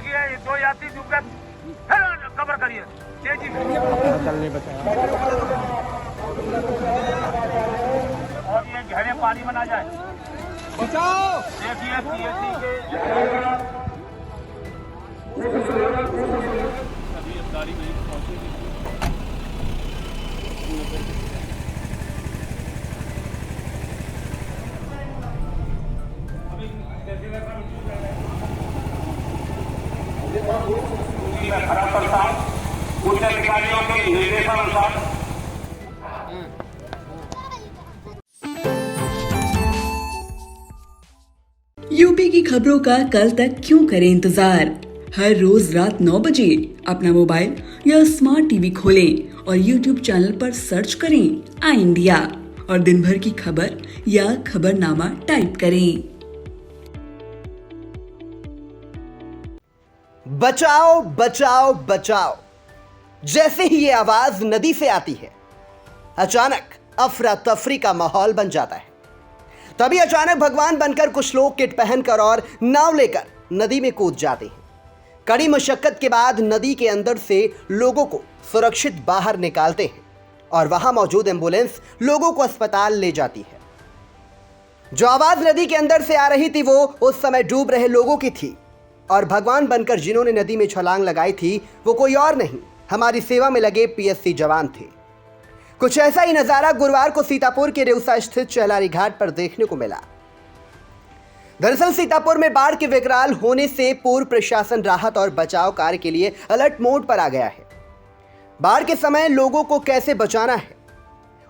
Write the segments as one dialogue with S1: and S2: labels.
S1: देखिए ये 2 यात्री डूब गए, फिर कवर करिए तेजी से। और ये गहरे पानी में ना जाए, बचाओ। देखिए पीएससी के सभी अधिकारी पहुंचे। उच्च अधिकारियों के निर्देशानुसार
S2: यूपी की खबरों का कल तक क्यों करें इंतजार? हर रोज रात 9 बजे अपना मोबाइल या स्मार्ट टीवी खोलें और यूट्यूब चैनल पर सर्च करें आई इंडिया और दिन भर की खबर या खबरनामा टाइप करें।
S3: बचाओ बचाओ बचाओ, जैसे ही ये आवाज नदी से आती है अचानक अफरा तफरी का माहौल बन जाता है। तभी अचानक भगवान बनकर कुछ लोग किट पहनकर और नाव लेकर नदी में कूद जाते हैं। कड़ी मशक्कत के बाद नदी के अंदर से लोगों को सुरक्षित बाहर निकालते हैं और वहां मौजूद एम्बुलेंस लोगों को अस्पताल ले जाती है। जो आवाज नदी के अंदर से आ रही थी वो उस समय डूब रहे लोगों की थी और भगवान बनकर जिन्होंने नदी में छलांग लगाई थी वो कोई और नहीं, हमारी सेवा में लगे पीएससी जवान थे। कुछ ऐसा ही नजारा गुरुवार को सीतापुर के रेउसा स्थित चहलारी घाट पर देखने को मिला। दरअसल सीतापुर में बाढ़ के विकराल होने से पूर्व प्रशासन राहत और बचाव कार्य के लिए अलर्ट मोड पर आ गया है। बाढ़ के समय लोगों को कैसे बचाना है,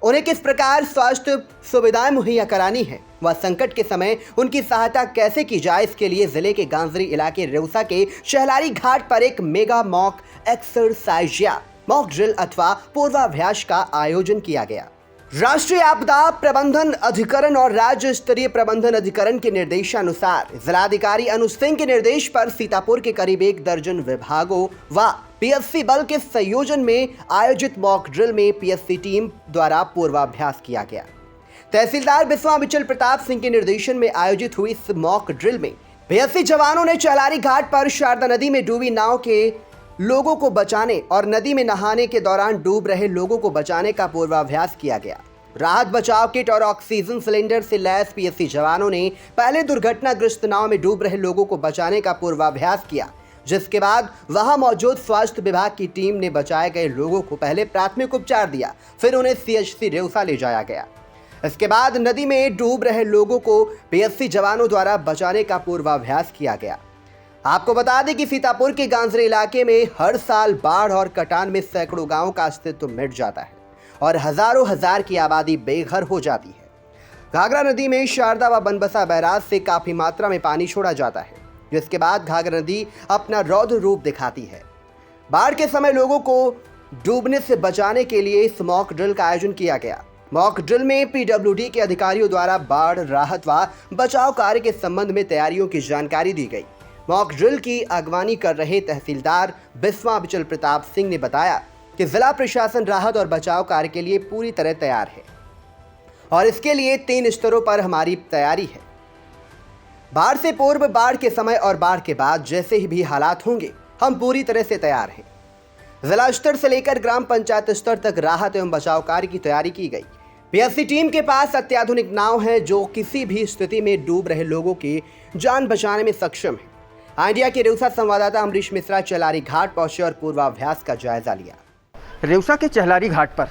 S3: उन्हें किस प्रकार स्वास्थ्य सुविधाएं मुहैया करानी है व संकट के समय उनकी सहायता कैसे की जाए, इसके लिए जिले के गांजरी इलाके रेउसा के चहलारी घाट पर एक मेगा मॉक एक्सरसाइज या मॉक ड्रिल अथवा पूर्वाभ्यास का आयोजन किया गया। राष्ट्रीय आपदा प्रबंधन अधिकरण और राज्य स्तरीय प्रबंधन अधिकरण के निर्देशानुसार जिलाधिकारी अनुज सिंह के निर्देश पर सीतापुर के करीब 1 दर्जन विभागों व पीएससी बल के संयोजन में आयोजित मॉक ड्रिल में पीएससी टीम द्वारा पूर्वाभ्यास किया गया। तहसीलदार बिस्वा बिचल प्रताप सिंह के निर्देशन में आयोजित हुई इस मॉक ड्रिल में पीएससी जवानों ने चहलारी घाट पर शारदा नदी में डूबी नाव के लोगों को बचाने और नदी में नहाने के दौरान डूब रहे लोगों को बचाने का पूर्वाभ्यास किया गया। राहत बचाव किट और ऑक्सीजन सिलेंडर से लैस पीएससी जवानों ने पहले दुर्घटनाग्रस्त नाव में डूब रहे लोगों को बचाने का पूर्वाभ्यास किया, जिसके बाद वहां मौजूद स्वास्थ्य विभाग की टीम ने बचाए गए लोगों को पहले प्राथमिक उपचार दिया, फिर उन्हें सीएचसी रेउसा ले जाया गया। इसके बाद नदी में डूब रहे लोगों को पीएससी जवानों द्वारा बचाने का पूर्वाभ्यास किया गया। आपको बता दें कि सीतापुर के गांजरे इलाके में हर साल बाढ़ और कटान में सैकड़ों गांवों का अस्तित्व मिट जाता है और हजारों हजार की आबादी बेघर हो जाती है। घाघरा नदी में शारदा व बनबसा बैराज से काफी मात्रा में पानी छोड़ा जाता है, जिसके बाद घाघरा नदी अपना रौद्र रूप दिखाती है। बाढ़ के समय लोगों को डूबने से बचाने के लिए इस मॉक ड्रिल का आयोजन किया गया। मॉक ड्रिल में पीडब्ल्यूडी के अधिकारियों द्वारा बाढ़ राहत व बचाव कार्य के संबंध में तैयारियों की जानकारी दी गई। मॉक ड्रिल की अगवानी कर रहे तहसीलदार बिस्वा बिचल प्रताप सिंह ने बताया कि जिला प्रशासन राहत और बचाव कार्य के लिए पूरी तरह तैयार है और इसके लिए 3 स्तरों पर हमारी तैयारी है। बाढ़ से पूर्व, बाढ़ के समय और बाढ़ के बाद जैसे ही भी हालात होंगे हम पूरी तरह से तैयार हैं। जिला स्तर से लेकर ग्राम पंचायत स्तर तक राहत एवं बचाव कार्य की तैयारी की गई। पीएससी टीम के पास अत्याधुनिक नाव है जो किसी भी स्थिति में डूब रहे लोगों की जान बचाने में सक्षम है। इंडिया के रेउसा संवाददाता अमरीश मिश्रा चहलारी घाट पहुंचे और पूर्वाभ्यास का जायजा लिया।
S4: रेउसा के चहलारी घाट पर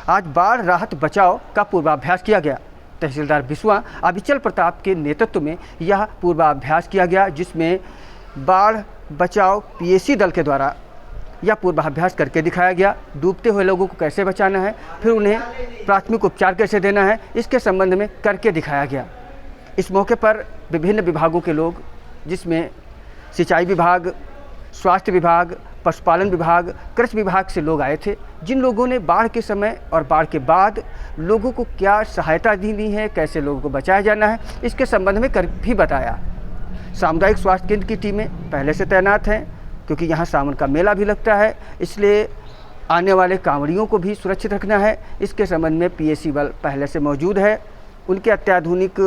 S4: आज बाढ़ राहत बचाव का पूर्वाभ्यास किया गया। तहसीलदार बिस्वा अबिचल प्रताप के नेतृत्व में यह पूर्वाभ्यास किया गया, जिसमें बाढ़ बचाव पीएससी दल के द्वारा यह पूर्वाभ्यास करके दिखाया गया। डूबते हुए लोगों को कैसे बचाना है, फिर उन्हें प्राथमिक उपचार कैसे देना है, इसके संबंध में करके दिखाया गया। इस मौके पर विभिन्न विभागों के लोग, जिसमें सिंचाई विभाग, स्वास्थ्य विभाग, पशुपालन विभाग, कृषि विभाग से लोग आए थे, जिन लोगों ने बाढ़ के समय और बाढ़ के बाद लोगों को क्या सहायता दी है, कैसे लोगों को बचाया जाना है, इसके संबंध में कर भी बताया। सामुदायिक स्वास्थ्य केंद्र की टीमें पहले से तैनात हैं, क्योंकि यहाँ सावन का मेला भी लगता है, इसलिए आने वाले कांवड़ियों को भी सुरक्षित रखना है। इसके संबंध में पीएससी बल पहले से मौजूद है, उनके अत्याधुनिक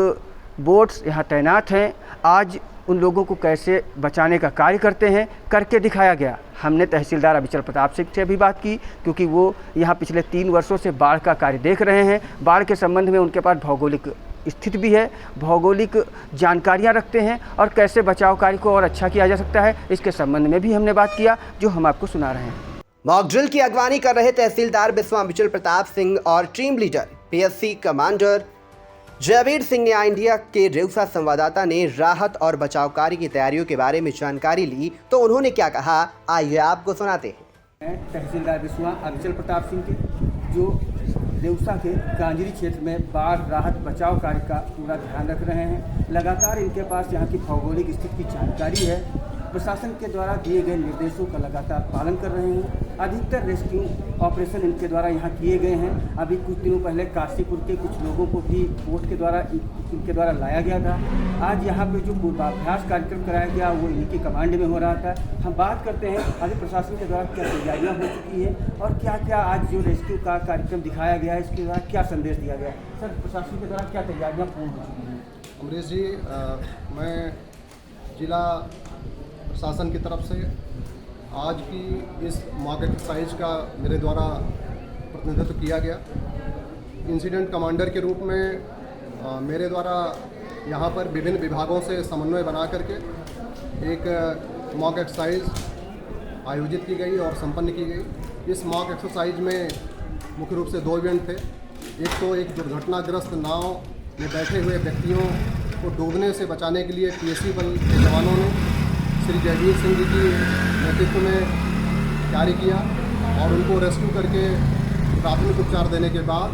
S4: बोट्स यहाँ तैनात हैं। आज उन लोगों को कैसे बचाने का कार्य करते हैं करके दिखाया गया। हमने तहसीलदार अभिचल प्रताप सिंह से भी बात की, क्योंकि वो यहाँ पिछले 3 वर्षों से बाढ़ का कार्य देख रहे हैं। बाढ़ के संबंध में उनके पास भौगोलिक स्थिति भी है, भौगोलिक जानकारियाँ रखते हैं और कैसे बचाव कार्य को और अच्छा किया जा सकता है, इसके संबंध में भी हमने बात किया, जो हम आपको सुना रहे हैं।
S3: मॉक ड्रिल की अगवानी कर रहे तहसीलदार बिस्वा अभिचल प्रताप सिंह और team leader PSC commander Jaiveer Singh ने आई इंडिया के रेउसा संवाददाता ने राहत और बचाव कार्य की तैयारियों के बारे में जानकारी ली, तो उन्होंने क्या कहा, आइए आपको सुनाते हैं।
S4: तहसीलदार बिस्वा अभिचल प्रताप सिंह के, जो रेउसा के गांजरी क्षेत्र में बाढ़ राहत बचाव कार्य का पूरा ध्यान रख रहे हैं। लगातार इनके पास यहाँ की भौगोलिक स्थिति की जानकारी है, प्रशासन के द्वारा दिए गए निर्देशों का लगातार पालन कर रहे हैं। अधिकतर रेस्क्यू ऑपरेशन इनके द्वारा यहाँ किए गए हैं। अभी कुछ दिनों पहले काशीपुर के कुछ लोगों को भी बोट के द्वारा इनके द्वारा लाया गया था। आज यहाँ पे जो पूर्वाभ्यास कार्यक्रम कराया गया वो इनकी कमांड में हो रहा था। हम बात करते हैं अभी प्रशासन के द्वारा क्या तैयारियाँ हो चुकी है और क्या क्या आज जो रेस्क्यू का कार्यक्रम दिखाया गया है, इसके द्वारा क्या संदेश दिया गया। सर, प्रशासन के द्वारा क्या तैयारियाँ पूर्ण हो चुकी हैं?
S5: अमरीश जी, मैं जिला प्रशासन की तरफ से आज की इस मॉक एक्सरसाइज का मेरे द्वारा प्रतिनिधित्व किया गया। इंसिडेंट कमांडर के रूप में मेरे द्वारा यहाँ पर विभिन्न विभागों से समन्वय बना करके एक मॉक एक्सरसाइज आयोजित की गई और संपन्न की गई। इस मॉक एक्सरसाइज में मुख्य रूप से 2 इवेंट थे। एक तो एक दुर्घटनाग्रस्त नाव में बैठे हुए व्यक्तियों को डूबने से बचाने के लिए पीएससी बल के जवानों ने श्री जयवीर सिंह जी की नेतृत्व में कार्य किया और उनको रेस्क्यू करके प्राथमिक उपचार देने के बाद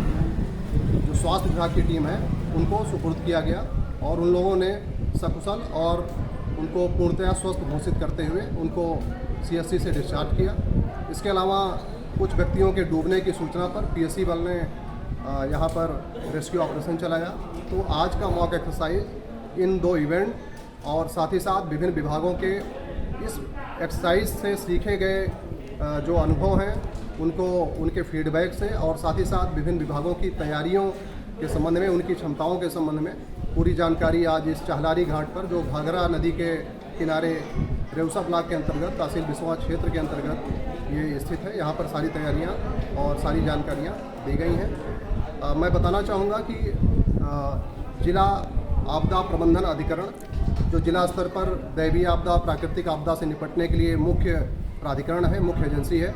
S5: जो स्वास्थ्य विभाग की टीम है उनको सुपुर्द किया गया और उन लोगों ने सकुशल और उनको पूर्णतया स्वस्थ घोषित करते हुए उनको सीएससी से डिस्चार्ज किया। इसके अलावा कुछ व्यक्तियों के डूबने की सूचना पर पीएससी बल ने यहाँ पर रेस्क्यू ऑपरेशन चलाया। तो आज का मॉक एक्सरसाइज इन 2 इवेंट और साथ ही साथ विभिन्न विभागों के इस एक्सरसाइज से सीखे गए जो अनुभव हैं उनको उनके फीडबैक से और साथ ही साथ विभिन्न विभागों की तैयारियों के संबंध में, उनकी क्षमताओं के संबंध में पूरी जानकारी आज इस चहलारी घाट पर, जो घाघरा नदी के किनारे रेउसा ब्लॉक के अंतर्गत तहसील बिस्वा क्षेत्र के अंतर्गत ये स्थित है, यहाँ पर सारी तैयारियाँ और सारी जानकारियाँ दी गई हैं। मैं बताना चाहूँगा कि जिला आपदा प्रबंधन अधिकरण, जो जिला स्तर पर दैवीय आपदा, प्राकृतिक आपदा से निपटने के लिए मुख्य प्राधिकरण है, मुख्य एजेंसी है,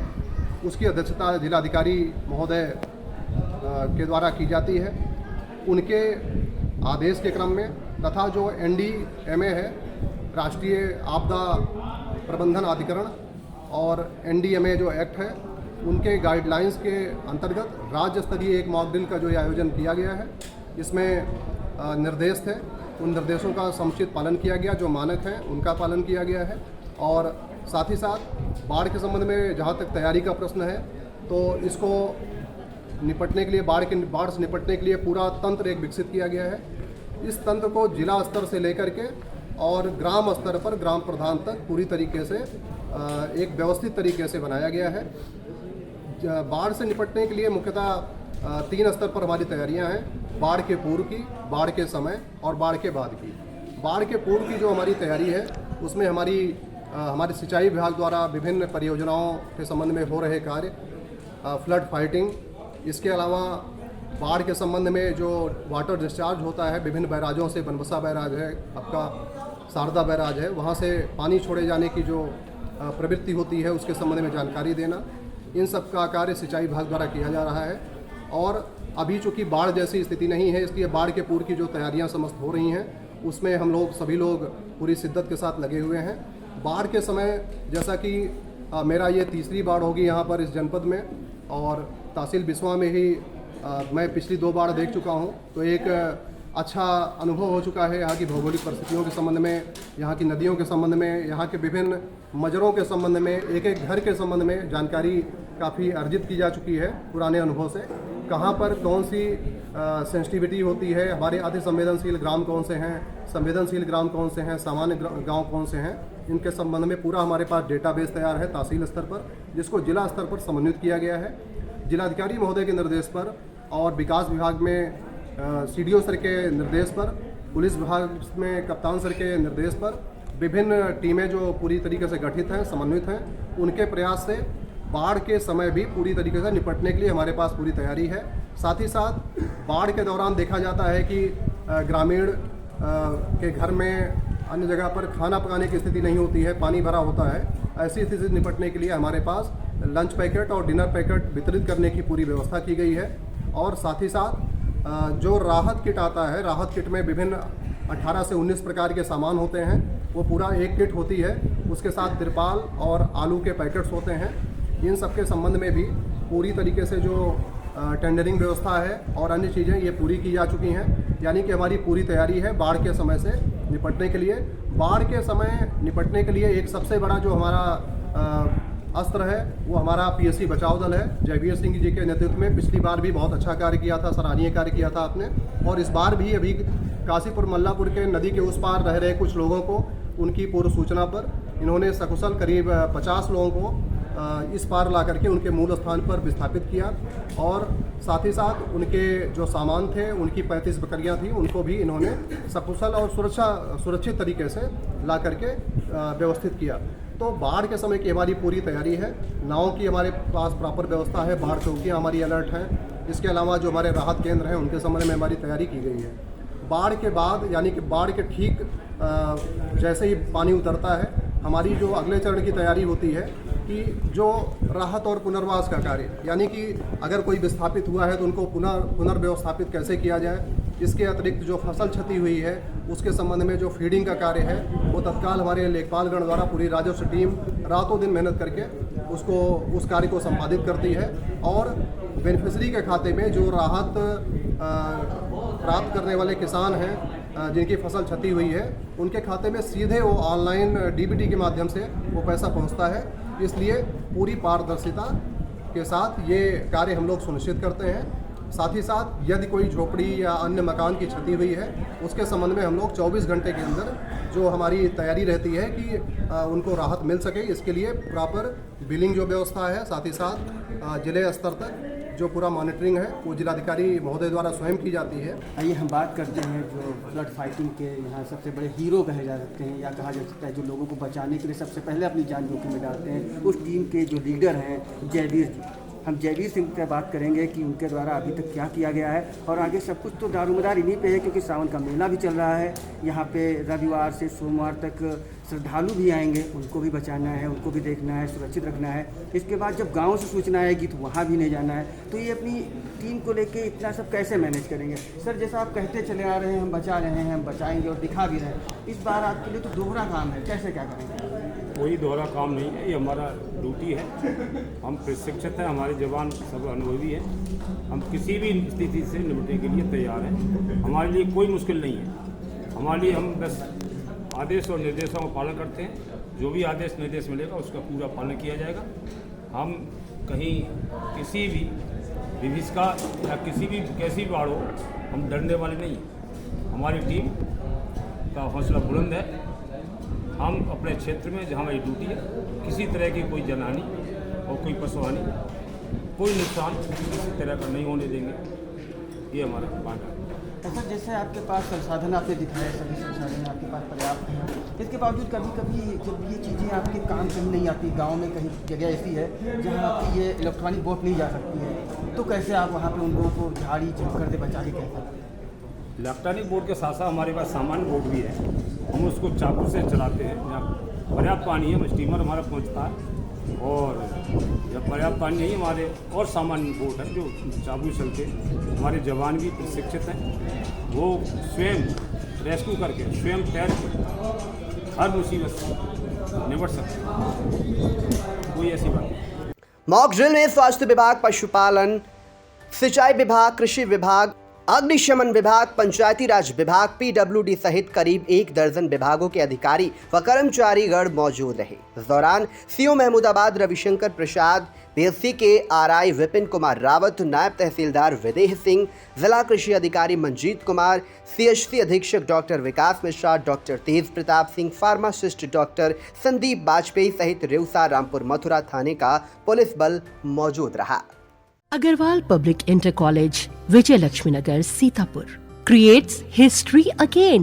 S5: उसकी अध्यक्षता जिलाधिकारी महोदय के द्वारा की जाती है। उनके आदेश के क्रम में तथा जो NDMA है, राष्ट्रीय आपदा प्रबंधन अधिकरण, और NDMA जो एक्ट है, उनके गाइडलाइंस के अंतर्गत राज्य स्तरीय एक मॉक ड्रिल का जो आयोजन किया गया है, इसमें निर्देश थे, उन निर्देशों का समुचित पालन किया गया, जो मानक हैं उनका पालन किया गया है। और साथ ही साथ बाढ़ के संबंध में जहाँ तक तैयारी का प्रश्न है, तो इसको निपटने के लिए बाढ़ से निपटने के लिए पूरा तंत्र एक विकसित किया गया है। इस तंत्र को जिला स्तर से लेकर के और ग्राम स्तर पर ग्राम प्रधान तक पूरी तरीके से एक व्यवस्थित तरीके से बनाया गया है। बाढ़ से निपटने के लिए मुख्यतः 3 स्तर पर हमारी तैयारियां हैं, बाढ़ के पूर्व की, बाढ़ के समय और बाढ़ के बाद की। बाढ़ के पूर्व की जो हमारी तैयारी है उसमें हमारे सिंचाई विभाग द्वारा विभिन्न परियोजनाओं के संबंध में हो रहे कार्य, फ्लड फाइटिंग, इसके अलावा बाढ़ के संबंध में जो वाटर डिस्चार्ज होता है विभिन्न बैराजों से, बनबसा बैराज है, आपका शारदा बैराज है, वहाँ से पानी छोड़े जाने की जो प्रवृत्ति होती है उसके संबंध में जानकारी देना, इन सब का कार्य सिंचाई विभाग द्वारा किया जा रहा है। और अभी चूँकि बाढ़ जैसी स्थिति नहीं है, इसलिए बाढ़ के पूर्व की जो तैयारियां समस्त हो रही हैं उसमें हम सभी लोग पूरी शिद्दत के साथ लगे हुए हैं। बाढ़ के समय जैसा कि मेरा ये 3री बाढ़ होगी यहाँ पर इस जनपद में, और तहसील बिस्वा में ही मैं पिछली 2 बाढ़ देख चुका हूँ, तो एक अच्छा अनुभव हो चुका है यहाँ की भौगोलिक परिस्थितियों के संबंध में, यहाँ की नदियों के संबंध में, यहाँ के विभिन्न मजरों के संबंध में, एक एक घर के संबंध में जानकारी काफ़ी अर्जित की जा चुकी है पुराने अनुभव से। कहाँ पर कौन सी सेंसिटिविटी होती है, हमारे अति संवेदनशील ग्राम कौन से हैं, संवेदनशील ग्राम कौन से हैं, सामान्य गांव कौन से हैं, इनके संबंध में पूरा हमारे पास डेटाबेस तैयार है तहसील स्तर पर, जिसको जिला स्तर पर समन्वित किया गया है। जिलाधिकारी महोदय के निर्देश पर और विकास विभाग में CDO सर के निर्देश पर, पुलिस विभाग में कप्तान सर के निर्देश पर विभिन्न टीमें जो पूरी तरीके से गठित हैं, समन्वित हैं, उनके प्रयास से बाढ़ के समय भी पूरी तरीके से निपटने के लिए हमारे पास पूरी तैयारी है। साथ ही साथ बाढ़ के दौरान देखा जाता है कि ग्रामीण के घर में अन्य जगह पर खाना पकाने की स्थिति नहीं होती है, पानी भरा होता है। ऐसी स्थिति से निपटने के लिए हमारे पास लंच पैकेट और डिनर पैकेट वितरित करने की पूरी व्यवस्था की गई है। और साथ ही साथ जो राहत किट आता है, राहत किट में विभिन्न 18 से 19 प्रकार के सामान होते हैं, वो पूरा एक किट होती है। उसके साथ तिरपाल और आलू के पैकेट्स होते हैं। इन सब के संबंध में भी पूरी तरीके से जो टेंडरिंग व्यवस्था है और अन्य चीज़ें ये पूरी की जा चुकी हैं। यानी कि हमारी पूरी तैयारी है बाढ़ के समय से निपटने के लिए। बाढ़ के समय निपटने के लिए एक सबसे बड़ा जो हमारा अस्त्र है वो हमारा पीएससी बचाव दल है। जयवीर सिंह जी के नेतृत्व में पिछली बार भी बहुत अच्छा कार्य किया था, सराहनीय कार्य किया था आपने। और इस बार भी अभी काशीपुर मल्लापुर के नदी के उस पार रह रहे कुछ लोगों को उनकी पूर्व सूचना पर इन्होंने सकुशल करीब 50 लोगों को इस पार ला करके उनके मूल स्थान पर विस्थापित किया। और साथ ही साथ उनके जो सामान थे, उनकी 35 बकरियां थी, उनको भी इन्होंने सकुशल और सुरक्षित तरीके से ला करके व्यवस्थित किया। तो बाढ़ के समय की हमारी पूरी तैयारी है। नाव की हमारे पास प्रॉपर व्यवस्था है, बाढ़ चौकियाँ हमारी अलर्ट हैं। इसके अलावा जो हमारे राहत केंद्र हैं उनके संबंध में हमारी तैयारी की गई है। बाढ़ के बाद यानी कि बाढ़ के ठीक जैसे ही पानी उतरता है, हमारी जो अगले चरण की तैयारी होती है कि जो राहत और पुनर्वास का कार्य, यानी कि अगर कोई विस्थापित हुआ है तो उनको पुनर्व्यवस्थापित कैसे किया जाए। इसके अतिरिक्त जो फसल क्षति हुई है उसके संबंध में जो फीडिंग का कार्य है वो तत्काल हमारे लेखपालगण द्वारा पूरी राजस्व टीम रातों दिन मेहनत करके उस कार्य को संपादित करती है। और बेनिफिशरी के खाते में जो राहत प्राप्त करने वाले किसान हैं जिनकी फसल क्षति हुई है, उनके खाते में सीधे वो ऑनलाइन डीबीटी के माध्यम से वो पैसा पहुंचता है। इसलिए पूरी पारदर्शिता के साथ ये कार्य हम लोग सुनिश्चित करते हैं। साथ ही साथ यदि कोई झोपड़ी या अन्य मकान की क्षति हुई है उसके संबंध में हम लोग 24 घंटे के अंदर जो हमारी तैयारी रहती है कि उनको राहत मिल सके, इसके लिए प्रॉपर बिलिंग जो व्यवस्था है, साथ ही साथ जिले स्तर तक जो पूरा मॉनिटरिंग है वो जिलाधिकारी महोदय द्वारा स्वयं की जाती है।
S4: आइए हम बात करते हैं जो फ्लड फाइटिंग के यहाँ सबसे बड़े हीरो कहे जा सकते हैं या कहा जा सकता है, जो लोगों को बचाने के लिए सबसे पहले अपनी जान जोखिम में डालते हैं, उस टीम के जो लीडर हैं जयवीर जी। हम जयवीर सिंह से बात करेंगे कि उनके द्वारा अभी तक क्या किया गया है। और आगे सब कुछ तो दारोमदार इन्हीं पे है, क्योंकि सावन का मेला भी चल रहा है। यहाँ पे रविवार से सोमवार तक श्रद्धालु भी आएंगे, उनको भी बचाना है, उनको भी देखना है, सुरक्षित रखना है। इसके बाद जब गांव से सूचना आएगी तो वहाँ भी नहीं जाना है। तो ये अपनी टीम को लेके इतना सब कैसे मैनेज करेंगे? सर, जैसा आप कहते चले आ रहे हैं हम बचा रहे हैं, हम बचाएंगे और दिखा भी रहे हैं, इस बार आपके लिए तो दोहरा काम है, कैसे क्या करेंगे?
S6: कोई दोहरा काम नहीं है, ये हमारा ड्यूटी है। हम प्रशिक्षित हैं, हमारे जवान सब अनुभवी हैं। हम किसी भी स्थिति से निपटने के लिए तैयार हैं। हमारे लिए कोई मुश्किल नहीं है। हमारे लिए हम बस आदेश और निर्देशों का पालन करते हैं। जो भी आदेश निर्देश मिलेगा उसका पूरा पालन किया जाएगा। हम कहीं किसी भी विभिषका या किसी भी कैसी भी बाढ़ हो, हम डरने वाले नहीं हैं। हमारी टीम का हौसला बुलंद है। हम अपने क्षेत्र में जहाँ हमारी ड्यूटी है, किसी तरह की कोई जनहानि और कोई पशुहानि, कोई नुकसान किसी तरह का नहीं होने देंगे। ये हमारा वादा है।
S4: सर, जैसे आपके पास संसाधन आपने दिखाए, सभी संसाधन आपके पास पर्याप्त हैं, इसके बावजूद कभी कभी जब ये चीज़ें आपके काम कहीं नहीं आती, गांव में कहीं जगह ऐसी है जहां आपकी ये इलेक्ट्रॉनिक बोट नहीं जा सकती है, तो कैसे आप वहां पे उन लोगों को झाड़ी झंकर से बचा के कैसे?
S6: इलेक्ट्रॉनिक बोर्ड के साथ साथ हमारे पास सामान्य बोर्ड भी है। हम उसको चाकू से चलाते हैं। जहाँ पर्याप्त पानी है स्टीमर हमारा पहुँचता है, और जब पर्याप्त पानी नहीं, हमारे और सामान्य बोट है जो चाकू चलते। हमारे जवान भी प्रशिक्षित हैं, वो स्वयं रेस्क्यू करके स्वयं तैर कर हर मुसीबत से निपट सकते हैं। कोई ऐसी बात नहीं।
S3: मॉक ड्रिल में स्वास्थ्य विभाग, पशुपालन, सिंचाई विभाग, कृषि विभाग, अग्निशमन विभाग, पंचायती राज विभाग, पीडब्ल्यूडी सहित करीब 1 दर्जन विभागों के अधिकारी व कर्मचारीगण मौजूद रहे। इस दौरान सीओ महमूदाबाद रविशंकर प्रसाद, पीएससी के आरआई विपिन कुमार रावत, नायब तहसीलदार विदेह सिंह, जिला कृषि अधिकारी मंजीत कुमार, सीएचसी अधीक्षक डॉक्टर विकास मिश्रा, डॉक्टर तेज प्रताप सिंह, फार्मासिस्ट डॉक्टर संदीप बाजपेयी सहित रेउसा, रामपुर, मथुरा थाने का पुलिस बल मौजूद रहा।
S7: Agarwal Public Inter College, Vijay Lakshmi Nagar, Sitapur creates history again.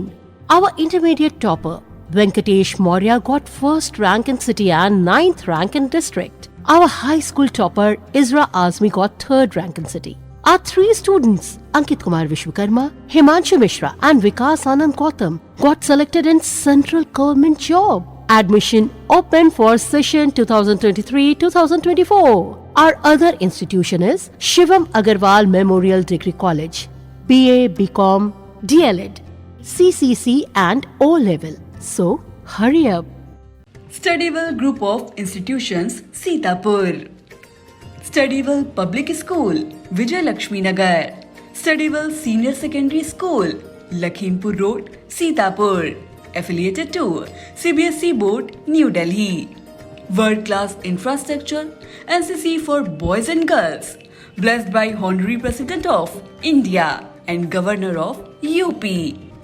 S7: Our intermediate topper Venkatesh Maurya got first rank in city and 9th rank in district. Our high school topper Isra Azmi got third rank in city. Our three students, Ankit Kumar Vishwakarma, Himanshu Mishra and Vikas Anand Gautam, got selected in central government job. Admission open for session 2023-2024. Our other institution is Shivam Agarwal Memorial Degree College, BA, BCom, DLEd, CCC and O-Level. So, hurry up.
S2: Studyville Group of Institutions, Sitapur. Studyville Public School, Vijay Lakshmi Nagar. Studyville Senior Secondary School, Lakhimpur Road, Sitapur. Affiliated to CBSE Board, New Delhi. World-class infrastructure, NCC for boys and girls. Blessed by Honorary President of India and Governor of UP.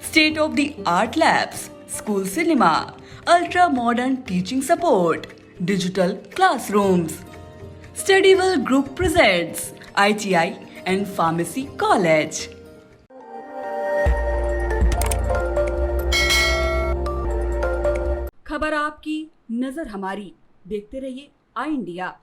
S2: State-of-the-art labs, school cinema, ultra-modern teaching support, digital classrooms. Studyville Group presents ITI and Pharmacy College. खबर आपकी, नजर हमारी। देखते रहिए आई India.